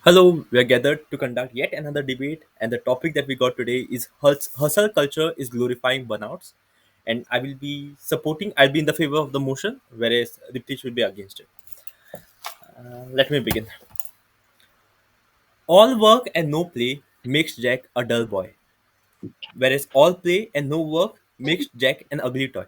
Hello, we are gathered to conduct yet another debate, and the topic that we got today is hustle culture is glorifying burnouts. And I'll be in the favor of the motion, whereas Diptish will be against it. Let me begin. All work and no play makes Jack a dull boy, whereas all play and no work makes Jack an ugly toy.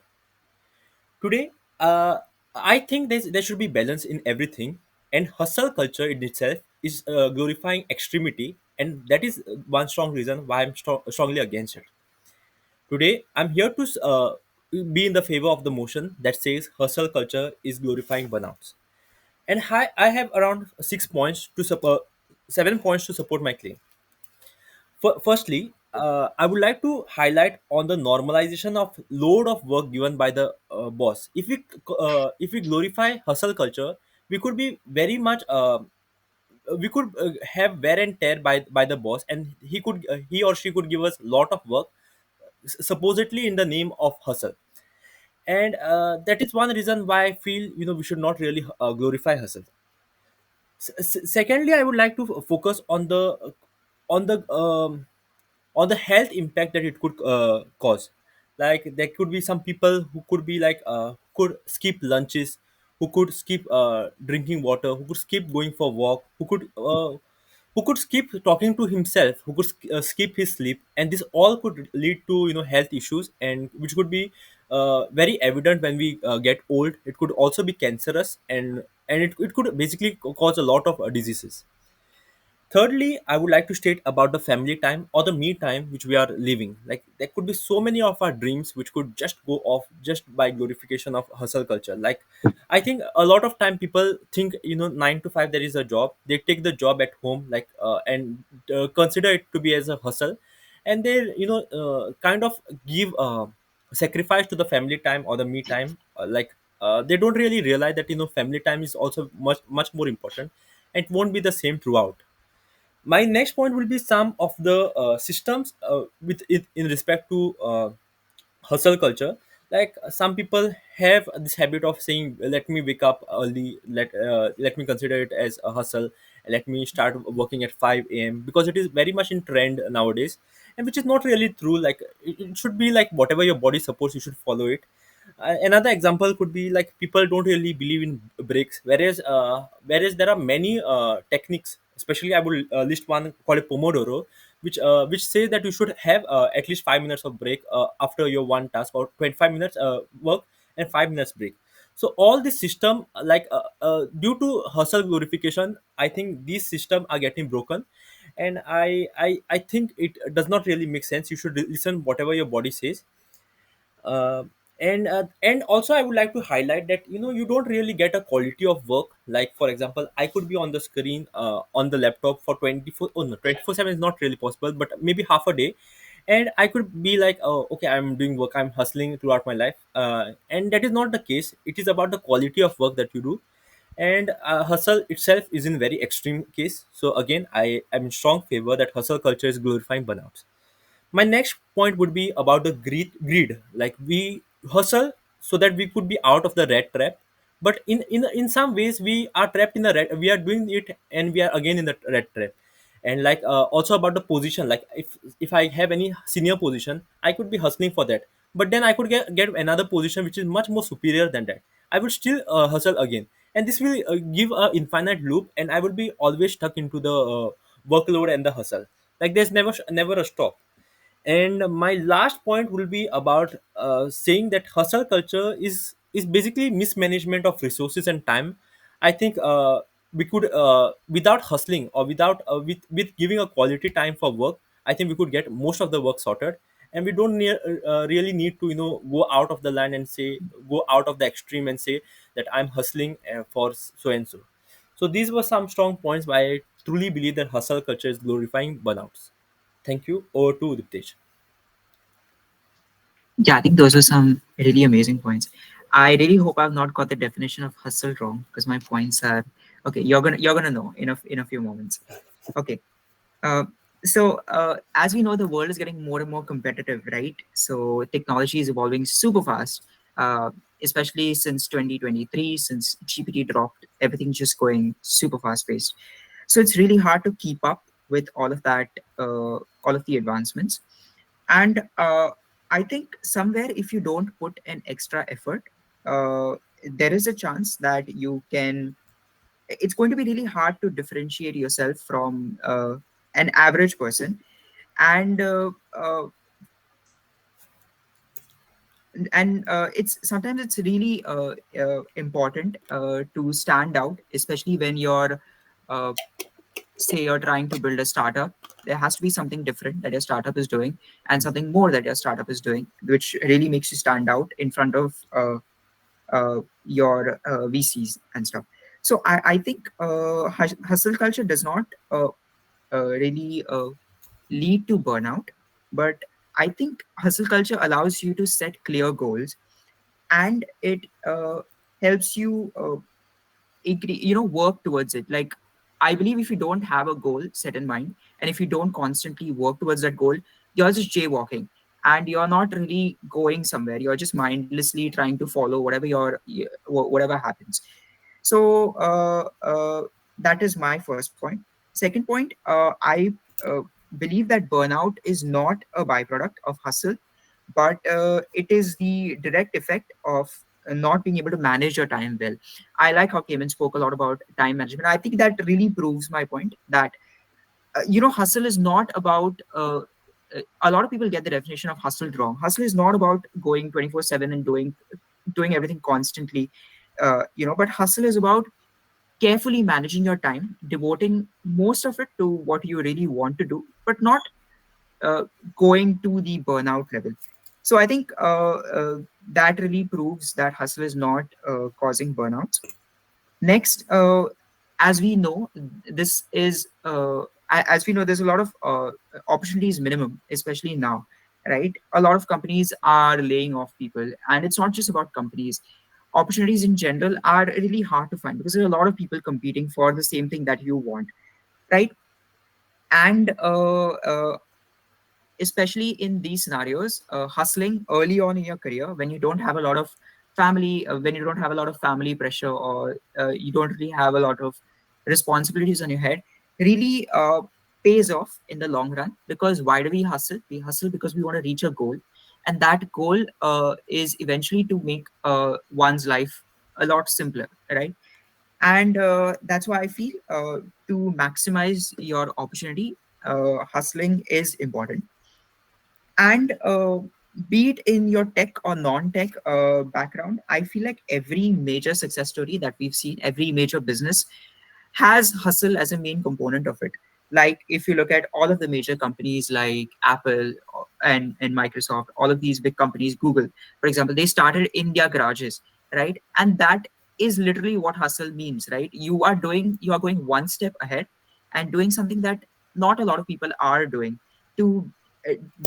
Today, I think there should be balance in everything, and hustle culture in itself is glorifying extremity, and that is one strong reason why strongly against it. Today, I'm here to be in the favor of the motion that says hustle culture is glorifying burnouts, and I have around 6 points to support, 7 points to support my claim. Firstly, I would like to highlight on the normalization of load of work given by the boss. If we glorify hustle culture, we could be very much we could have wear and tear by the boss, and he or she could give us lot of work, supposedly in the name of hustle. And that is one reason why I feel we should not really glorify hustle. Secondly, I would like to focus on the um, on the health impact that it could cause. Like there could be some people who could be like could skip lunches, who could skip drinking water, who could skip going for walk, who could skip talking to himself, who could skip his sleep, and this all could lead to health issues, and which could be very evident when we get old. It could also be cancerous, and it could basically cause a lot of diseases. Thirdly, I would like to state about the family time or the me time which we are living. Like there could be so many of our dreams which could just go off just by glorification of hustle culture. Like I think a lot of time people think 9 to 5 there is a job. They take the job at home and consider it to be as a hustle, and they kind of give sacrifice to the family time or the me time. They don't really realize that family time is also much more important, and it won't be the same throughout. My next point will be some of the systems with it in respect to hustle culture. Like some people have this habit of saying, let me wake up early, let me consider it as a hustle, let me start working at 5 a.m., because it is very much in trend nowadays, and which is not really true. Like it should be like whatever your body supports, you should follow it. Another example could be like people don't really believe in breaks, whereas there are many techniques. Especially, I would list one called a Pomodoro, which says that you should have at least 5 minutes of break after your one task, or 25 minutes work and 5 minutes break. So all this system, due to hustle glorification, I think these systems are getting broken, and I think it does not really make sense. You should listen whatever your body says. Uh, and uh, and also I would like to highlight that you don't really get a quality of work. Like for example, I could be on the screen on the laptop for 24, oh no, 24/7 is not really possible, but maybe half a day, and I could be like, oh okay, I'm doing work, I'm hustling throughout my life, and that is not the case. It is about the quality of work that you do. And hustle itself is in very extreme case. So again, I am in strong favor that hustle culture is glorifying burnouts. My next point would be about the greed. Like we hustle so that we could be out of the rat trap, but in some ways we are trapped in the rat. We are doing it and we are again in the rat trap. And also about the position. Like if I have any senior position, I could be hustling for that, but then I could get another position which is much more superior than that. I would still hustle again, and this will give a infinite loop, and I will be always stuck into the workload and the hustle. Like there's never a stop. And my last point will be about saying that hustle culture is basically mismanagement of resources and time. I think we could without hustling, or with giving a quality time for work, I think we could get most of the work sorted, and we don't really need to go out of the line and say, go out of the extreme and say that I'm hustling for so and so. So these were some strong points why I truly believe that hustle culture is glorifying burnouts. Thank you. Over to Diptesh. Yeah, I think those were some really amazing points. I really hope I've not got the definition of hustle wrong because my points are okay. You're gonna know in a few moments. Okay. Uh, as we know, the world is getting more and more competitive, right? So technology is evolving super fast, uh, especially since 2023, since GPT dropped. Everything's just going super fast paced. So it's really hard to keep up with all of that, all of the advancements. And I think somewhere, if you don't put an extra effort, uh, there is a chance that you can, it's going to be really hard to differentiate yourself from an average person. And it's sometimes it's really important to stand out, especially when you're uh, say you're trying to build a startup. There has to be something different that your startup is doing, and something more that your startup is doing, which really makes you stand out in front of your VCs and stuff. So I think hustle culture does not really lead to burnout, but I think hustle culture allows you to set clear goals, and it helps you work towards it. Like, I believe if you don't have a goal set in mind, and if you don't constantly work towards that goal, you're just jaywalking, and you're not really going somewhere. You're just mindlessly trying to follow whatever happens. So that is my first point. Second point, I uh, believe that burnout is not a byproduct of hustle, but it is the direct effect of not being able to manage your time well. I like how Cayman spoke a lot about time management. I think that really proves my point that hustle is not about. A lot of people get the definition of hustle wrong. Hustle is not about going 24/7 and doing everything constantly. But hustle is about carefully managing your time, devoting most of it to what you really want to do, but not uh, going to the burnout level. So I think that really proves that hustle is not causing burnouts. Next, as we know, this is as we know, there's a lot of opportunities minimum, especially now, right? A lot of companies are laying off people, and it's not just about companies. Opportunities in general are really hard to find because there are a lot of people competing for the same thing that you want, right? And especially in these scenarios, hustling early on in your career when you don't have a lot of when you don't have a lot of family pressure, or you don't really have a lot of responsibilities on your head, really pays off in the long run. Because why do we hustle? We hustle because we want to reach a goal, and that goal is eventually to make one's life a lot simpler, right? And that's why I feel to maximize your opportunity, hustling is important. And be it in your tech or non-tech background, I feel like every major success story that we've seen, every major business has hustle as a main component of it. Like if you look at all of the major companies like Apple and Microsoft, all of these big companies, Google, for example, they started in their garages, right? And that is literally what hustle means, right? You are going one step ahead and doing something that not a lot of people are doing to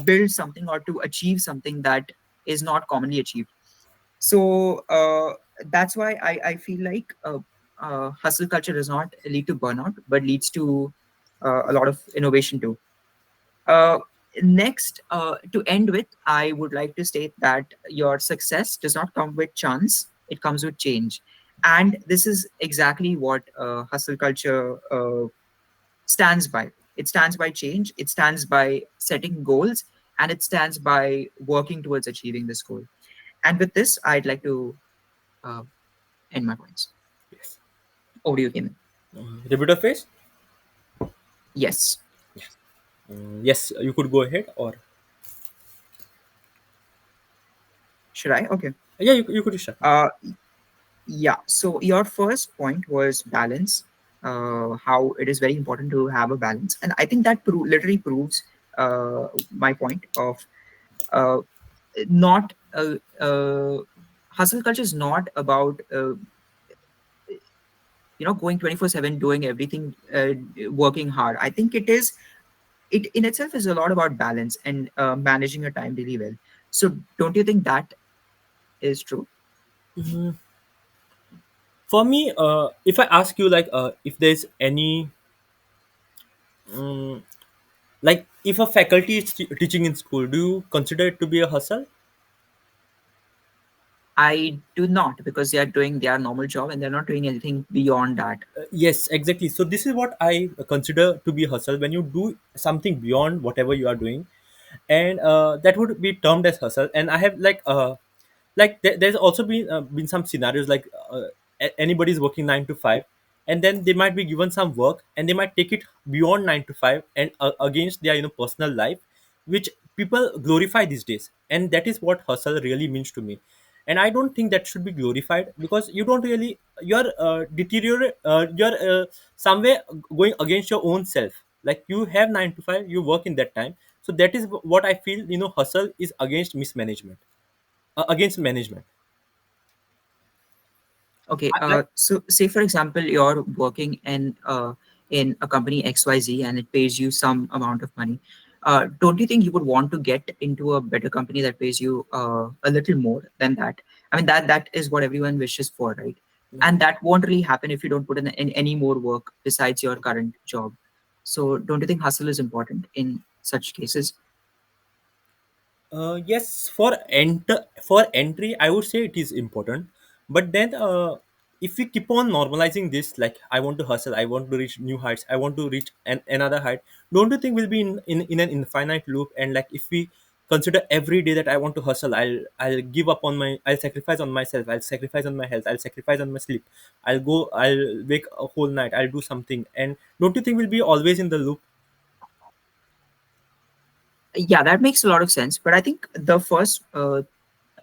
build something or to achieve something that is not commonly achieved. So that's why I feel like hustle culture does not lead to burnout, but leads to a lot of innovation too. Uh, Next, to end with, I would like to state that your success does not come with chance, it comes with change. And this is exactly what hustle culture stands by. It stands by change, it stands by setting goals, and it stands by working towards achieving this goal. And with this, I'd like to uh, end my points. Yes. Over to you, Kim. Rebuttal phase. Yes. Yes, you could go ahead, or Should I? Okay. yeah, you could start. Uh, yeah. So your first point was balance. How it is very important to have a balance, and I think that literally proves my point of uh, not hustle culture is not about going 24/7 doing everything, working hard. I think it in itself is a lot about balance and managing your time really well. So don't you think that is true? For me, if I ask you like, if there's any, like, if a faculty is teaching in school, do you consider it to be a hustle? I do not, because they are doing their normal job and they're not doing anything beyond that. Yes, exactly. So this is what I consider to be hustle, when you do something beyond whatever you are doing, and that would be termed as hustle. And I have there's also been some scenarios like anybody's working 9 to 5, and then they might be given some work and they might take it beyond 9 to 5 and against their personal life, which people glorify these days, and that is what hustle really means to me. And I don't think that should be glorified, because you don't really, you're deteriorate you're somewhere going against your own self. Like, you have 9 to 5, you work in that time. So that is what I feel, hustle is against mismanagement, against management. Okay, I, so say for example, you're working in a company XYZ and it pays you some amount of money. Don't you think you would want to get into a better company that pays you a little more than that? I mean, that is what everyone wishes for, right? And that won't really happen if you don't put in any more work besides your current job. So don't you think hustle is important in such cases? Yes, for entry, I would say it is important. But then, if we keep on normalizing this, like, I want to hustle, I want to reach new heights, I want to reach another height. Don't you think we'll be in an infinite loop? And like, if we consider every day that I want to hustle, I'll give up on my, I'll sacrifice on myself, I'll sacrifice on my health, I'll sacrifice on my sleep, I'll wake a whole night, I'll do something. And don't you think we'll be always in the loop? Yeah, that makes a lot of sense. But I think the first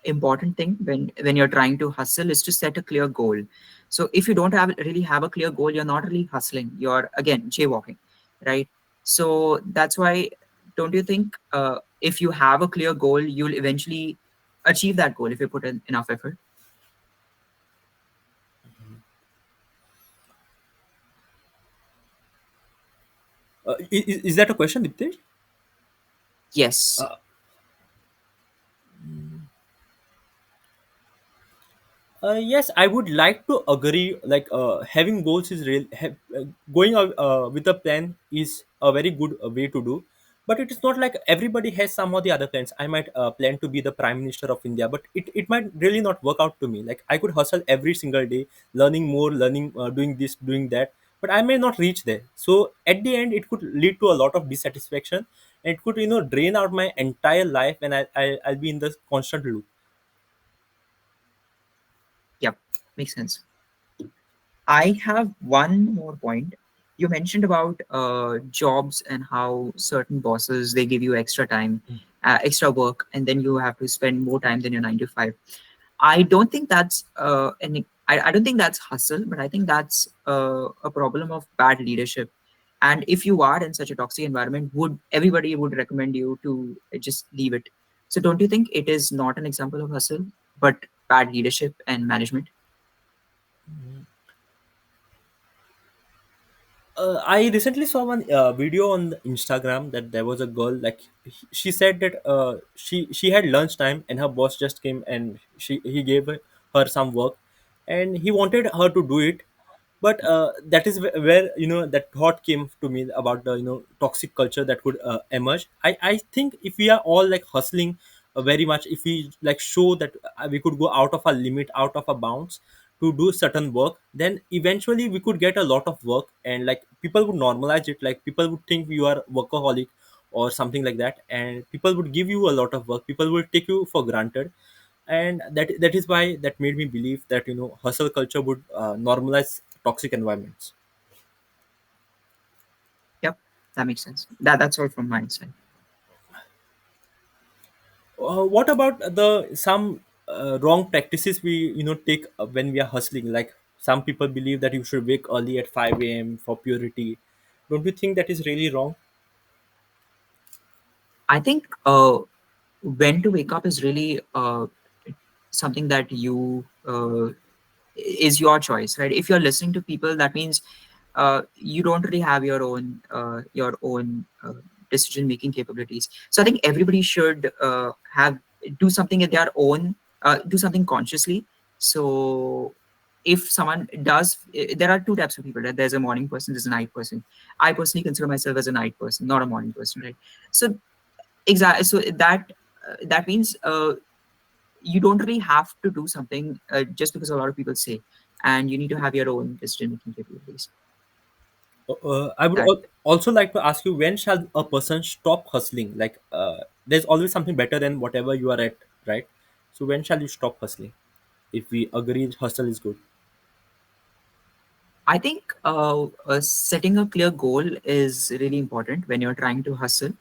important thing when you're trying to hustle is to set a clear goal. So if you don't really have a clear goal, you're not really hustling, you're again jaywalking, right? So that's why, don't you think if you have a clear goal, you'll eventually achieve that goal if you put in enough effort? Is that a question, Diptesh? Yes. Yes, I would like to agree. Like, having goals is going with a plan is a very good way to do. But it is not like everybody has some or the other plans. I might plan to be the Prime Minister of India, but it might really not work out to me. Like, I could hustle every single day, learning more, learning, doing this, doing that, but I may not reach there. So at the end, it could lead to a lot of dissatisfaction, and it could, drain out my entire life, and I'll be in the constant loop. Yep, makes sense. I have one more point. You mentioned about jobs and how certain bosses they give you extra time, extra work, and then you have to spend more time than your 9 to 5. I don't think that's I don't think that's hustle, but I think that's a problem of bad leadership. And if you are in such a toxic environment, would everybody would recommend you to just leave it? So don't you think it is not an example of hustle, but bad leadership and management? I recently saw one video on Instagram that there was a girl, like, she said that she had lunchtime and her boss just came and he gave her some work, and he wanted her to do it. But that is where, that thought came to me about the, toxic culture that could emerge. I think if we are all like hustling very much, if we like show that we could go out of our limit, out of our bounds, to do certain work, then eventually we could get a lot of work, and like people would normalize it. Like, people would think you are workaholic or something like that, and people would give you a lot of work, people will take you for granted. And that is why that made me believe that, hustle culture would normalize toxic environments. Yep, that makes sense. That's all from my side. What about the some wrong practices we, take when we are hustling? Like, some people believe that you should wake early at 5 a.m. for purity. Don't you think that is really wrong? I think when to wake up is really something that you is your choice, right? If you're listening to people, that means you don't really have your own decision making capabilities. So I think everybody should have do something at their own, do something consciously. So if someone does, there are two types of people, right? There's a morning person, there's a night person. I personally consider myself as a night person, not a morning person, right? So exactly. So that that means you don't really have to do something just because a lot of people say, and you need to have your own decision making capabilities. I would That also like to ask you, when shall a person stop hustling? Like, there's always something better than whatever you are at, right? So when shall you stop hustling? If we agree hustle is good. I think setting a clear goal is really important when you're trying to hustle.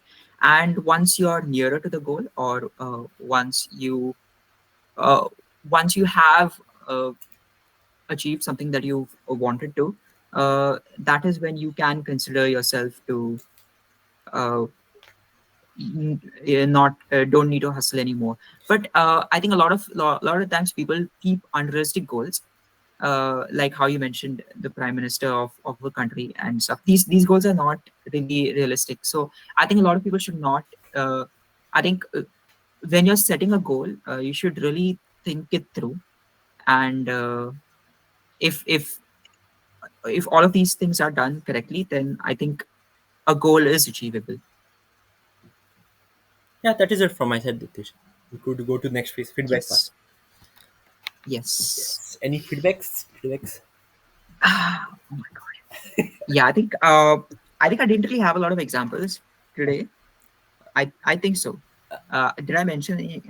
And once you're nearer to the goal, or uh, once you have uh, achieved something that you've wanted to, that is when you can consider yourself to uh, not don't need to hustle anymore. But I think a lot of times people keep unrealistic goals, like how you mentioned the prime minister of a country and stuff. These goals are not really realistic. So I think a lot of people should not. I think when you're setting a goal, you should really think it through. And if if all of these things are done correctly, then I think a goal is achievable. Yeah, that is it from my side, Ditish. We could go to next phase, feedback part. Yes. Yes. Yes. Any feedbacks? Feedbacks? Oh my god. Yeah, I think I didn't really have a lot of examples today. I think so. Did I mention any?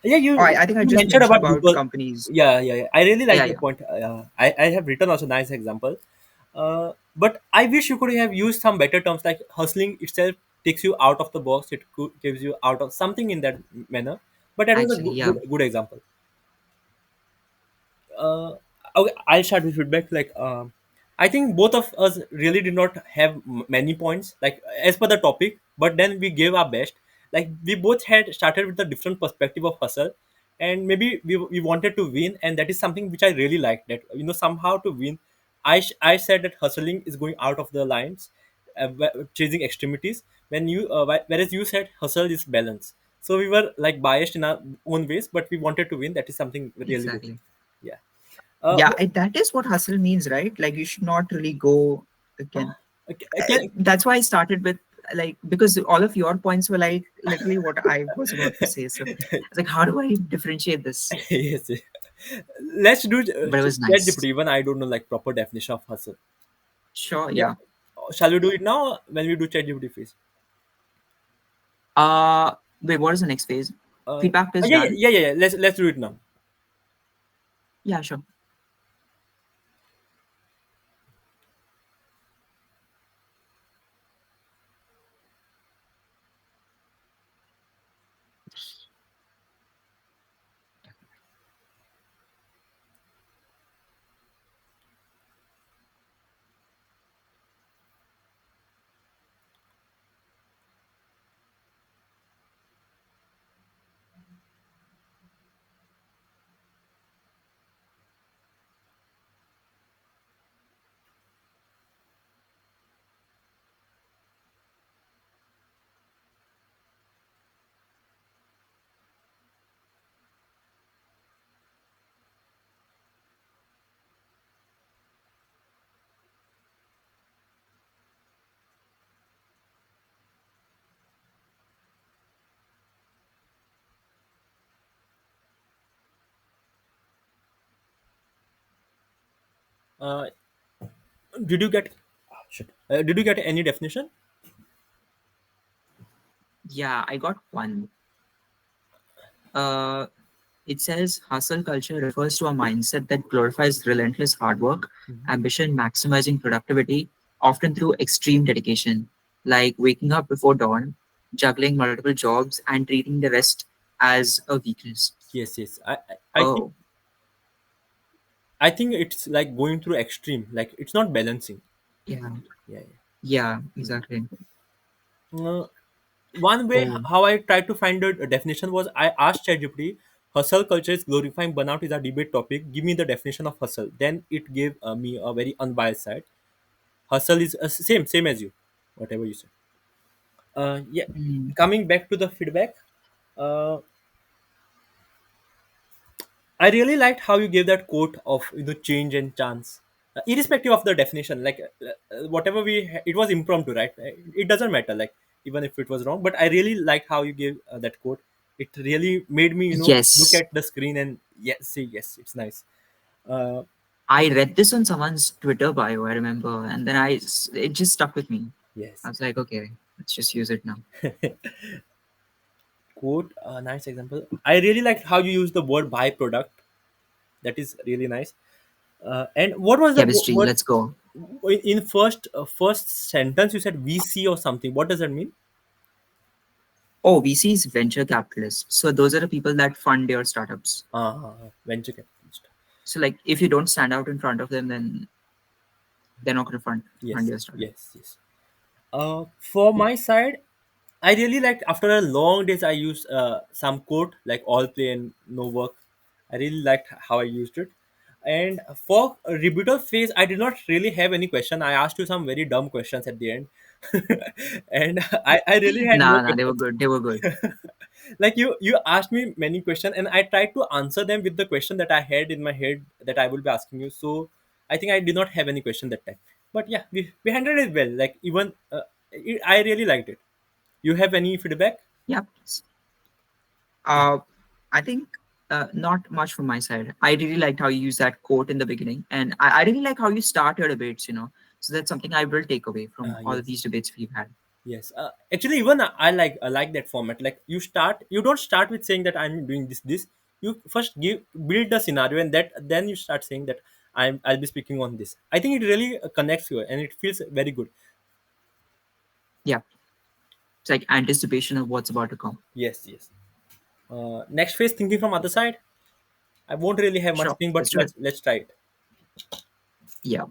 Yeah, Oh, I think I you just mentioned mentioned about about Google. companies. Yeah. I really like Yeah, your yeah. point. I have written also nice example. But I wish you could have used some better terms, like hustling itself takes you out of the box. It gives you out of something in that manner. But that was a Actually, yeah. good example. uh, okay, I'll start with feedback. Like, I think both of us really did not have many points, like as per the topic, but then we gave our best. Like, we both had started with a different perspective of hustle, and maybe we wanted to win, and that is something which I really like. That, somehow to win, I said that hustling is going out of the lines, chasing extremities. Whereas you said hustle is balance. So we were like biased in our own ways, but we wanted to win. That is something really good. Exactly. Yeah. Yeah, that is what hustle means, right? Like you should not really go again. Can, That's why I started with, like, because all of your points were like literally what I was about to say. So I was like, how do I differentiate this? yes. Let's do But it was ChatGPT. nice. Even I don't know like proper definition of hustle. Sure, Yeah. yeah. Shall we do it now when we do ChatGPT phase? Wait, what is the next phase? Uh, Feedback is yeah, yeah, done. yeah, yeah, yeah. Let's do it now. Yeah, sure. Uh, did you get? Shit. Did you get any definition? Yeah, I got one. Uh, it says hustle culture refers to a mindset that glorifies relentless hard work, ambition, maximizing productivity, often through extreme dedication, like waking up before dawn, juggling multiple jobs, and treating the rest as a weakness. Yes, yes. Oh, I think it's like going through extreme. Like, it's not balancing. yeah, Yeah. yeah, exactly. Yeah. One way Oh, how I tried to find a definition was I asked ChatGPT, hustle culture is glorifying burnout is a debate topic. Give me the definition of hustle. Then it gave me a very unbiased side. Hustle is same as you, whatever you said. Yeah. mm, Coming back to the feedback, uh, I really liked how you gave that quote of change and chance, irrespective of the definition. Like, whatever it was impromptu, right? It doesn't matter. Like, even if it was wrong, but I really liked how you gave that quote. It really made me, look Yes, at the screen and yes, say yes, it's nice. uh, I read this on someone's Twitter bio, I remember, and then it just stuck with me. I yes. was like, okay, let's just use it now. Quote, a nice example. I really like how you use the word byproduct. That is really nice. And what was the Chemistry, word let's go. in first sentence? You said VC or something. What does that mean? Oh, VCs, venture capitalists. So those are the people that fund your startups. Venture capitalist. So like, if you don't stand out in front of them, then they're not going to fund Yes, your startup. yes, yes. For my side, I really like after a long days I use some quote like all play and no work. I really liked how I used it. And for a rebuttal phase, I did not really have any question. I asked you some very dumb questions at the end, and I really had no Nah, nah, they were questions. good. They were good. Like you asked me many questions and I tried to answer them with the question that I had in my head that I will be asking you. So I think I did not have any question that time, but yeah, we handled it well. Like even I really liked it. You have any feedback? Yep. Uh, I think not much from my side. I really liked how you used that quote in the beginning, and I really like how you start your debates. So that's something I will take away from all of Yes, these debates we've had. yes. Actually, even I like that format. Like you don't start with saying that I'm doing this. You first build the scenario, and that then you start saying that I'll be speaking on this. I think it really connects you, and it feels very good. Yeah, it's like anticipation of what's about to come. Yes, yes. Next phase, thinking from other side. I won't really have much Sure, thing, but let's do it. let's try it. Yeah.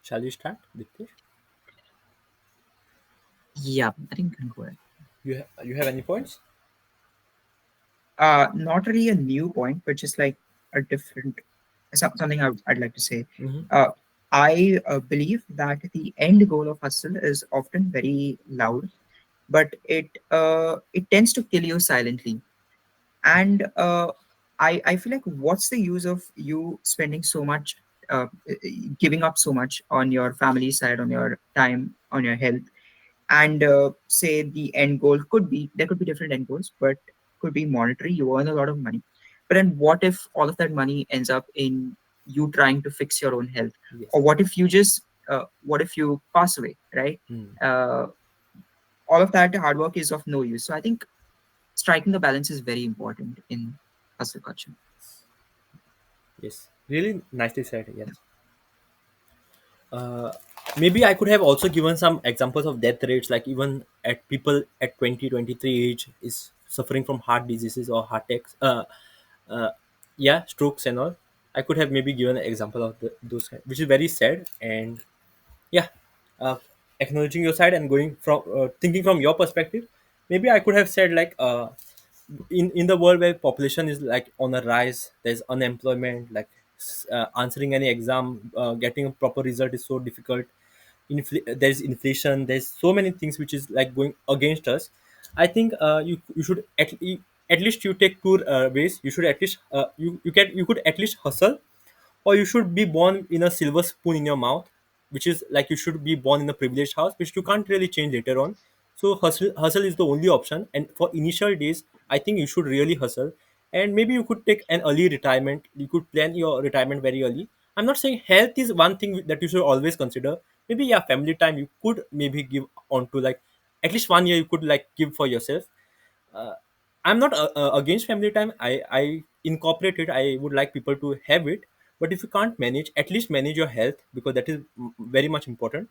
Shall you start, Diptesh? Yeah, I think we can go ahead. You have any points? Not really a new point, but just like a different something I'd like to say. Mm-hmm. Uh, I believe that the end goal of hustle is often very loud, but it tends to kill you silently. And I feel like what's the use of you spending so much, giving up so much on your family side, on your time, on your health, and say the end goal could be there could be different end goals, but could be monetary. You earn a lot of money, but then what if all of that money ends up in you trying to fix your own health, Yes. or what if you pass away, right? Mm. Uh, all of that hard work is of no use. So I think striking a balance is very important in hustle culture. Yes, really nicely said. Yes. uh, Maybe I could have also given some examples of death rates, like even at people at 20, 23 age is suffering from heart diseases or heart attacks, uh, yeah, strokes and all. I could have maybe given an example of those kind, which is very sad. And yeah, uh, acknowledging your side and going from thinking from your perspective, maybe I could have said like in the world where population is like on a rise, there's unemployment, like answering any exam, getting a proper result is so difficult. There's inflation, there's so many things which is like going against us. I think you should at least you take two ways. You should at least you could at least hustle, or you should be born in a silver spoon in your mouth, which is like you should be born in a privileged house, which you can't really change later on. So hustle is the only option, and for initial days I think you should really hustle. And maybe you could take an early retirement, you could plan your retirement very early. I'm not saying health is one thing that you should always consider. Maybe yeah, family time you could maybe give on to, like at least 1 year you could like give for yourself. uh, I'm not against family time. I incorporate it. I would like people to have it. But if you can't manage, at least manage your health, because that is very much important.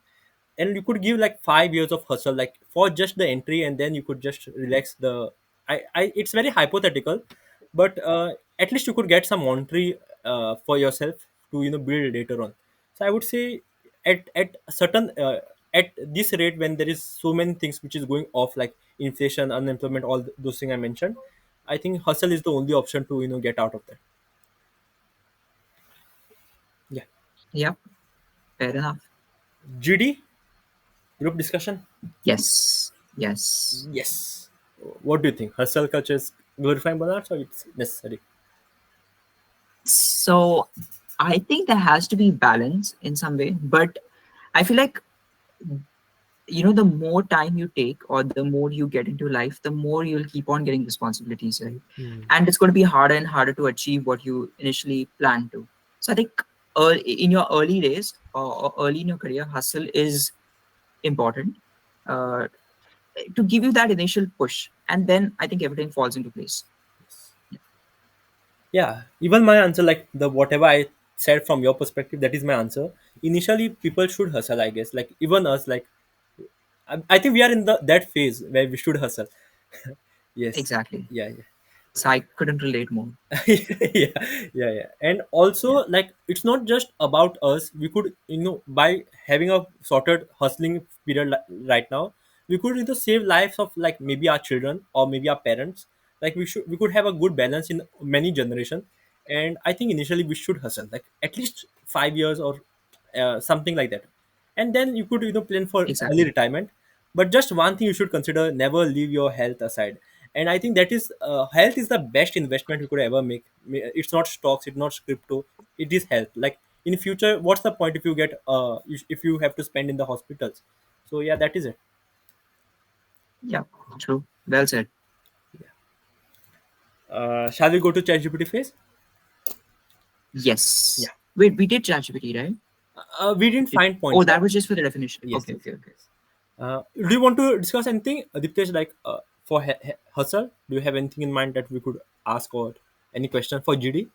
And you could give like 5 years of hustle, like for just the entry, and then you could just relax the. It's very hypothetical, but at least you could get some monetary for yourself to build later on. So I would say at a certain at this rate, when there is so many things which is going off, like inflation, unemployment, all those things I mentioned, I think hustle is the only option to get out of that. Yeah. Yep, fair enough. GD, group discussion. Yes, yes. Yes. What do you think? Hustle culture is glorifying burnouts, or it's necessary? So I think there has to be balance in some way, but I feel like, the more time you take or the more you get into life, the more you'll keep on getting responsibilities, right? Hmm. And it's going to be harder and harder to achieve what you initially planned to. So I think in your early days, or early in your career, hustle is important, uh, to give you that initial push, and then I think everything falls into place. Yeah, even my answer, like the whatever I said from your perspective, that is my answer. Initially, people should hustle, I guess. Like even us, like I think we are in the that phase where we should hustle. Yes. Exactly. Yeah, yeah. So I couldn't relate more. Yeah, yeah. And also, Yeah, like it's not just about us. We could, by having a sorted hustling period right now, we could save lives of like maybe our children or maybe our parents. Like we could have a good balance in many generation. And I think initially we should hustle, like at least 5 years or something like that. And then you could plan for early exactly. retirement. But just one thing you should consider: never leave your health aside. And I think that is health is the best investment you could ever make. It's not stocks, it's not crypto, it is health. Like in future, what's the point if you get if you have to spend in the hospitals? So yeah, that is it. Yeah, true. Well said. Shall we go to ChatGPT phase? Yes. Yeah. Wait, we did ChatGPT, right? We didn't Did, find oh, points, that but was just for the definition. yes, Okay, yes, okay, okay. yes. Do you want to discuss anything, Diptesh, like for hustle? Do you have anything in mind that we could ask, or any question for GD?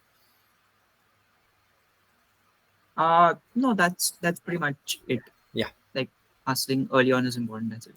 No, that's pretty much it. Yeah. Like, hustling early on is important. That's it.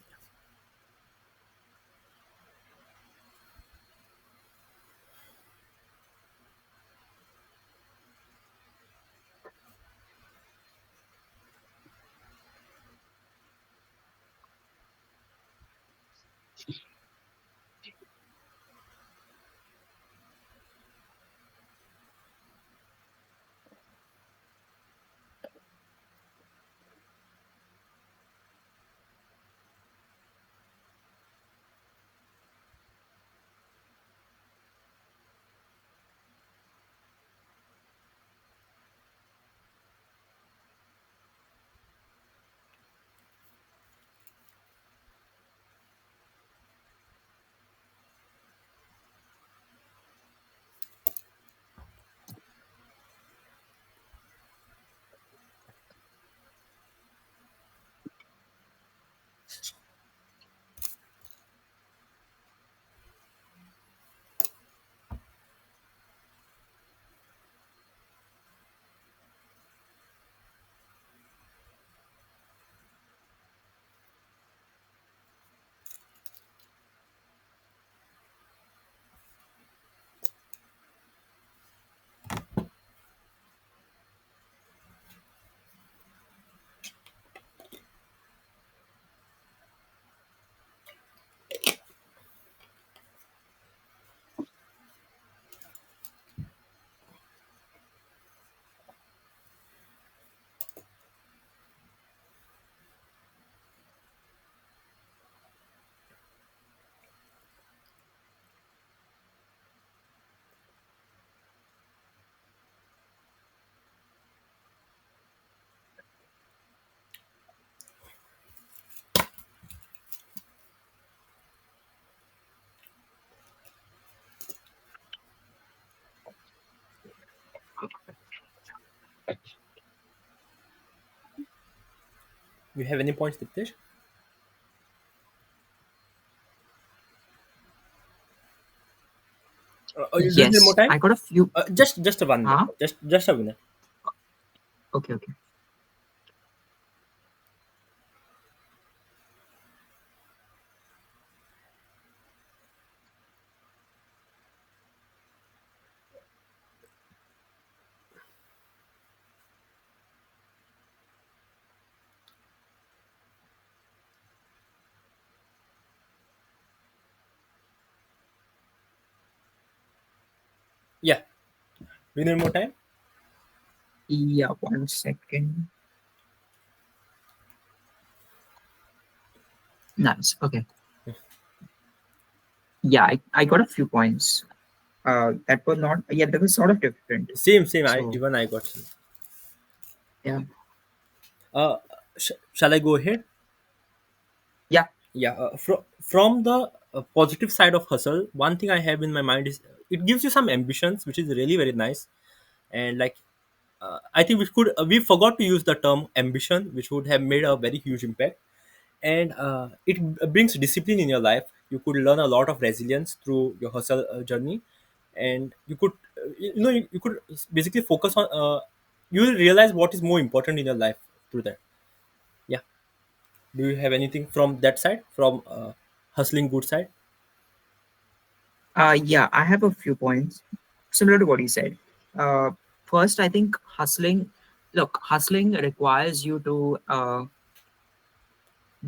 You have any points, Diptesh? Do you need more Yes, time? I got a few. Just a 1 minute. Huh? Just a minute. Okay, okay. Yeah. Do you need more time? Yeah, 1 second. Nice. Okay. Yeah, I got a few points. That were not. Yeah, that was sort of different. Same. I So even I got some. yeah, Uh, shall I go ahead? yeah. Yeah. From the positive side of hustle, one thing I have in my mind is it gives you some ambitions, which is really very nice. And like, I think we forgot to use the term ambition, which would have made a very huge impact. And it brings discipline in your life. You could learn a lot of resilience through your hustle journey, and you could you could basically focus on you will realize what is more important in your life through that. Yeah. Do you have anything from that side, from hustling good side? Yeah, I have a few points similar to what you said. Uh, First, I think hustling. Look, hustling requires you to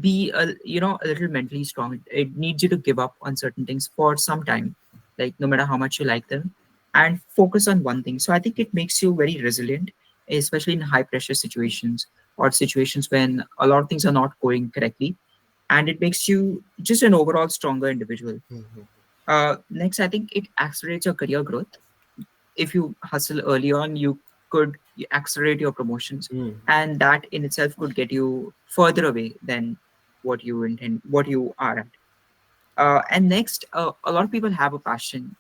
be a little mentally strong. It needs you to give up on certain things for some time, like no matter how much you like them, and focus on one thing. So I think it makes you very resilient, especially in high pressure situations or situations when a lot of things are not going correctly, and it makes you just an overall stronger individual. Next, I think it accelerates your career growth. If you hustle early on, you could accelerate your promotions, Mm. and that in itself could get you further away than what you are at. And next, a lot of people have a passion,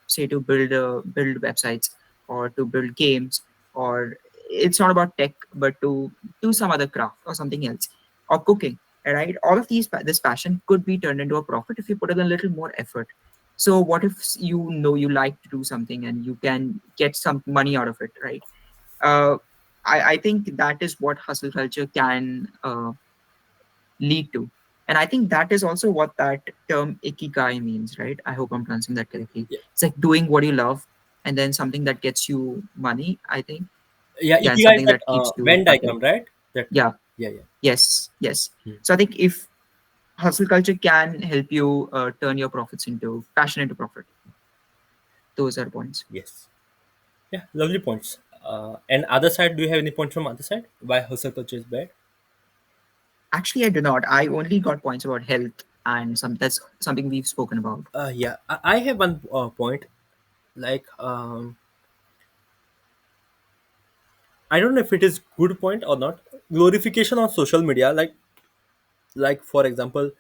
say to build websites or to build games, or it's not about tech, but to do some other craft or something else, or cooking. Right? All of this passion could be turned into a profit if you put in a little more effort. So, what if you know you like to do something and you can get some money out of it, right? Uh, I think that is what hustle culture can lead to. And I think that is also what that term ikigai means, right? I hope I'm pronouncing that correctly. Yeah, It's like doing what you love and then something that gets you money, I think. yeah. Yeah, and Ikigai is something that that keeps you Venn happy. diagram, right? That. Yeah, Yeah, yeah. yes, yes. Hmm. So I think if hustle culture can help you turn your profits into passion into profit, those are points. Yes. Yeah, lovely points. And other side, do you have any points from other side? Why hustle culture is bad? Actually, I do not. I only got points about health and that's something we've spoken about. Yeah, I have one point. Like, I don't know if it is good point or not. Glorification on social media, like for example,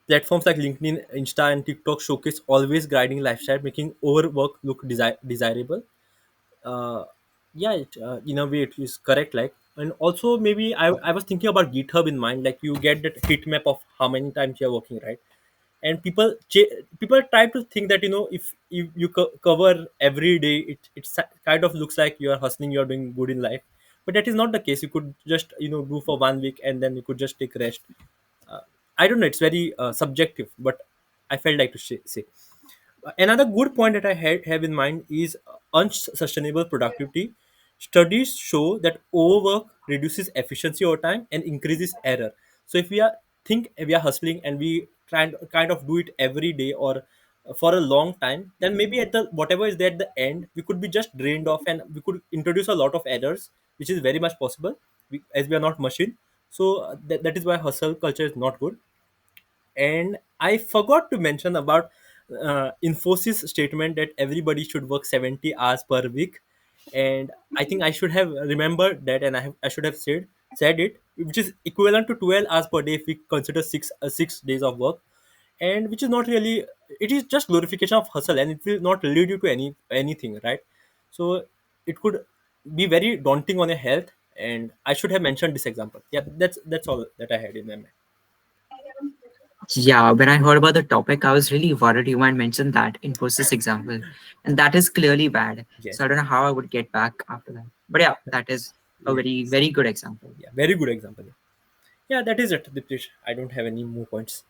platforms like LinkedIn, Insta, and TikTok showcase always grinding lifestyle, making overwork look desirable. uh, yeah, in a way it is correct. Like, and also maybe I was thinking about GitHub in mind. Like, you get that heat map of how many times you're working, right? And people try to think that if you cover every day, it kind of looks like you are hustling, you are doing good in life. But that is not the case. You could just do for 1 week and then you could just take rest. uh, I don't know, it's very subjective, but I felt like to say. Another good point that have in mind is unsustainable productivity. Studies show that overwork reduces efficiency over time and increases error. So if we are hustling and we kind of do it every day or for a long time, then maybe at the whatever is there at the end, we could be just drained off and we could introduce a lot of errors, which is very much possible, as we are not machine. So that is why hustle culture is not good. And I forgot to mention about Infosys statement that everybody should work 70 hours per week. And I think I should have remembered that, and I should have said it, which is equivalent to 12 hours per day if we consider 6 days of work. And which is not really, it is just glorification of hustle, and it will not lead you to anything, right? So it could be very daunting on your health. and I should have mentioned this example. Yeah, that's all that I had in my mind. Yeah, when I heard about the topic, I was really worried you might mention that Infosys example, and that is clearly bad. Yeah, So I don't know how I would get back after that. But yeah, that is a yeah, very, very good example. yeah, very good example. Yeah, that is it, Diptish. I don't have any more points.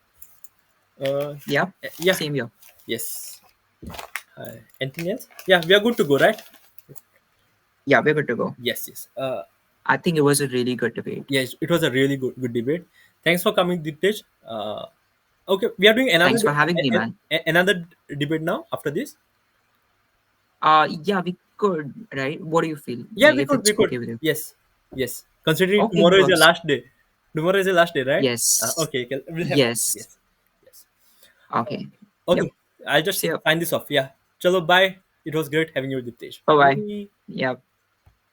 Uh, Yeah, yeah, same here. yes. Anything else? Yeah, we are good to go, right? Yeah, we're good to go. Yes, yes. I think it was a really good debate. Yes, it was a really good debate. Thanks for coming, Diptish. Okay, we are doing Thanks for having me, man. another debate now after this. Yeah, we could, right? What do you feel? Yeah, Like, if we it's could. okay with you? Yes, yes. Considering Okay, tomorrow is the works. last day. Tomorrow is the last day, right? Yes. Okay, we'll have. Yes. Yes, yes. Okay. Yep. Okay, I'll just See you. sign this off. Yeah. Chalo, bye. It was great having you, Diptesh. Bye bye. Bye. Yep.